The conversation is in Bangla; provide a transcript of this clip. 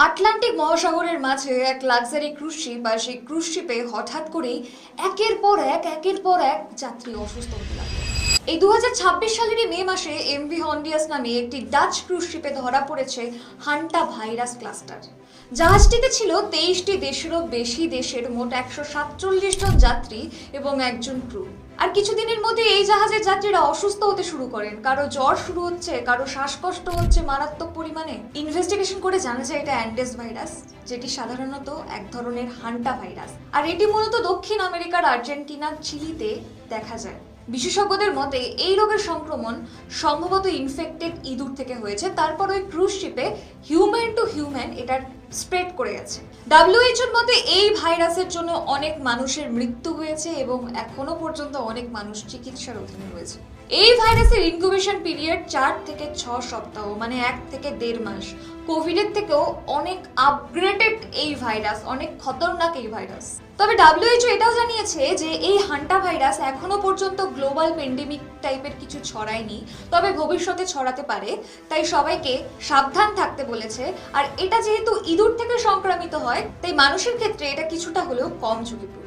আটলান্টিক মহাসাগরের মাঝে এক লাক্সারি ক্রুজ শিপ আর সেই ক্রুজ শিপে হঠাৎ করেই একের পর এক যাত্রী অসুস্থ হতে লাগলো। এই 2026 সালেরই মে মাসে এমভি হন্ডিয়াস নামে একটি ডাচ ক্রুজ শিপে ধরা পড়েছে হান্টা ভাইরাস ক্লাস্টার। জাহাজটিতে ছিল 23টি দেশেরও বেশি দেশের মোট 147 জন যাত্রী এবং একজন ক্রু। আর কিছুদিনের মধ্যে এই জাহাজের যাত্রীরা অসুস্থ হতে শুরু করেন, কারো জ্বর শুরু হচ্ছে, কারো শ্বাসকষ্ট হচ্ছে মারাত্মক পরিমাণে। ইনভেস্টিগেশন করে জানা যায় এটা অ্যান্ডেস ভাইরাস, যেটি সাধারণত এক ধরনের হান্টা ভাইরাস। আর এটি মূলত দক্ষিণ আমেরিকার আর্জেন্টিনা, চিলিতে দেখা যায়। বিশেষজ্ঞদের মতে এই রোগের সংক্রমণ সম্ভবত ইনফেক্টেড ইঁদুর থেকে হয়েছে, তারপর ওই ক্রুজ শিপে হিউম্যান টু হিউম্যান এটার স্প্রেড করে গেছে। ডাব্লিউএইচওর মতে এই ভাইরাসের জন্য অনেক মানুষের মৃত্যু হয়েছে এবং এখনো পর্যন্ত অনেক মানুষ চিকিৎসার অধীনে রয়েছে। এই ভাইরাসের ইনকিউবেশন পিরিয়ড 4 থেকে 6 সপ্তাহ, মানে 1 থেকে 1.5 মাস। কোভিডের থেকেও অনেক আপগ্রেডেড এই ভাইরাস, অনেক খতরনাক এই ভাইরাস। তবে ডাব্লিউএইচও এটাও জানিয়েছে যে এই হান্টা ভাইরাস এখনো পর্যন্ত গ্লোবাল প্যান্ডেমিক টাইপের কিছু ছড়ায়নি, তবে ভবিষ্যতে ছড়াতে পারে, তাই সবাইকে সাবধান থাকতে বলেছে। আর এটা যেহেতু ইঁদুর থেকে সংক্রামিত হয়, তাই মানুষের ক্ষেত্রে এটা কিছুটা হলেও কম ঝুঁকিপূর্ণ।